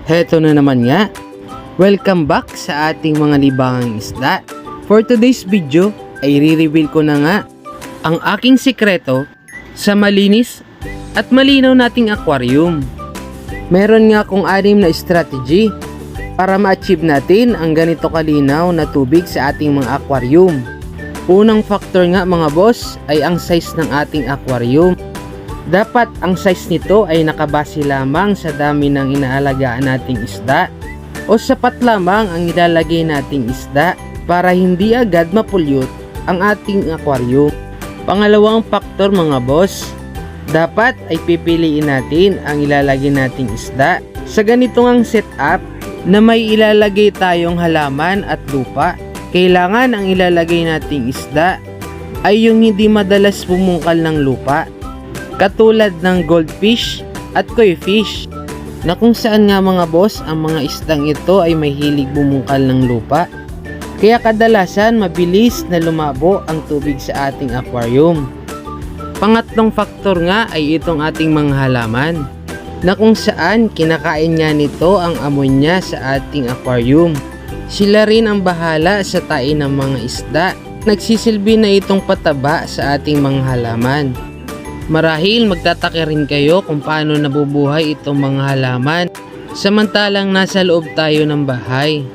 Heto na naman nga, welcome back sa ating mga libangang isda. For today's video ay re-reveal ko na nga ang aking sikreto sa malinis at malinaw nating aquarium. Meron nga akong 6 na strategy para ma-achieve natin ang ganito kalinaw na tubig sa ating mga aquarium. Unang factor nga mga boss ay ang size ng ating aquarium. Dapat ang size nito ay nakabase lamang sa dami ng inaalagaan nating isda o sapat lamang ang ilalagay nating isda para hindi agad mapulyot ang ating aquarium. Pangalawang factor mga boss, dapat ay pipiliin natin ang ilalagay nating isda sa ganitong setup na may ilalagay tayong halaman at lupa. Kailangan ang ilalagay nating isda ay yung hindi madalas bumungkal ng lupa, katulad ng goldfish at koi fish, na kung saan nga mga boss ang mga isdang ito ay may hilig bumungkal ng lupa. Kaya kadalasan mabilis na lumabo ang tubig sa ating aquarium. Pangatlong faktor nga ay itong ating mga halaman, na kung saan kinakain nga nito ang ammonia sa ating aquarium. Sila rin ang bahala sa tain ng mga isda. Nagsisilbi na itong pataba sa ating mga halaman. Marahil magtataka rin kayo kung paano nabubuhay itong mga halaman samantalang nasa loob tayo ng bahay.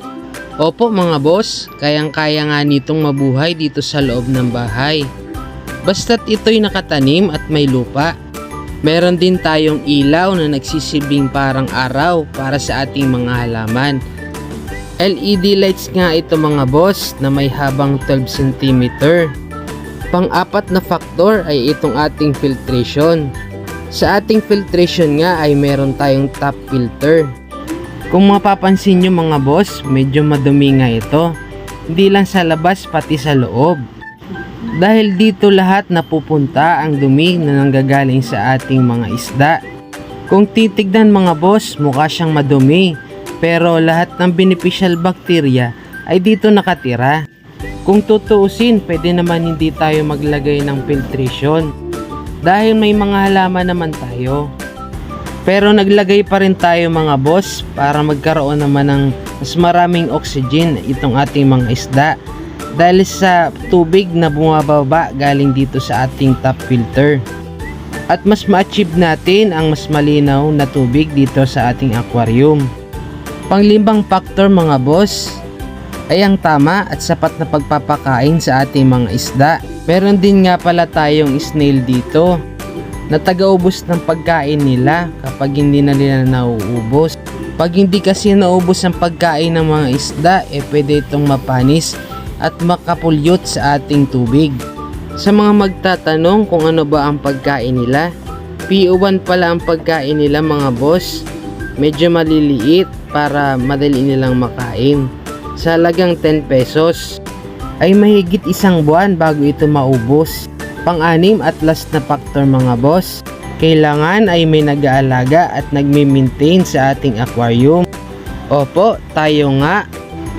Opo mga boss, kayang-kaya nga nitong mabuhay dito sa loob ng bahay. Basta't ito'y nakatanim at may lupa. Meron din tayong ilaw na nagsisilbing parang araw para sa ating mga halaman. LED lights nga ito mga boss na may habang 12 cm. Pang-apat na factor ay itong ating filtration. Sa ating filtration nga ay meron tayong top filter. Kung mapapansin nyo mga boss, medyo madumi nga ito. Hindi lang sa labas pati sa loob. Dahil dito lahat napupunta ang dumi na nanggagaling sa ating mga isda. Kung titignan mga boss, mukha siyang madumi. Pero lahat ng beneficial bacteria ay dito nakatira. Kung tutuusin, pwede naman hindi tayo maglagay ng filtration dahil may mga halaman naman tayo. Pero naglagay pa rin tayo mga boss para magkaroon naman ng mas maraming oxygen itong ating mga isda dahil sa tubig na bumababa galing dito sa ating top filter. At mas ma-achieve natin ang mas malinaw na tubig dito sa ating aquarium. Panglimbang factor mga boss ay ang tama at sapat na pagpapakain sa ating mga isda. Meron din nga pala tayong snail dito na taga-ubos ng pagkain nila kapag hindi na nila nauubos. Pag hindi kasi naubos ang pagkain ng mga isda, pwede itong mapanis at makapulyot sa ating tubig. Sa mga magtatanong kung ano ba ang pagkain nila, PO1 pala ang pagkain nila mga boss. Medyo maliliit para madali nilang makain. Sa halagang 10 pesos ay mahigit 1 buwan bago ito maubos. Pang-anim at last na factor mga boss, kailangan ay may nag-aalaga at nagme-maintain sa ating aquarium. Opo, tayo nga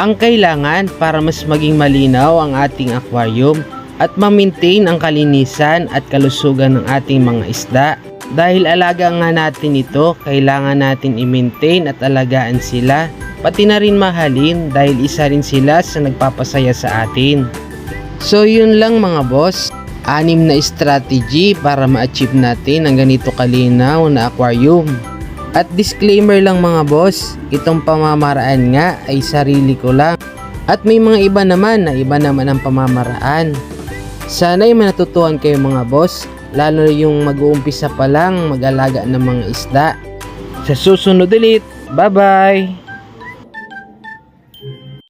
ang kailangan para mas maging malinaw ang ating aquarium at ma-maintain ang kalinisan at kalusugan ng ating mga isda. Dahil alaga nga natin ito, kailangan natin i-maintain at alagaan sila. Pati na rin mahalin dahil isa rin sila sa nagpapasaya sa atin. So yun lang mga boss, 6 na strategy para ma-achieve natin ang ganito kalinaw na aquarium. At disclaimer lang mga boss, itong pamamaraan nga ay sarili ko lang. At may mga iba naman na iba naman ang pamamaraan. Sana'y manatutuhan kayo mga boss, lalo yung mag-uumpisa pa lang mag-alaga ng mga isda. Sa susunod ulit, bye bye!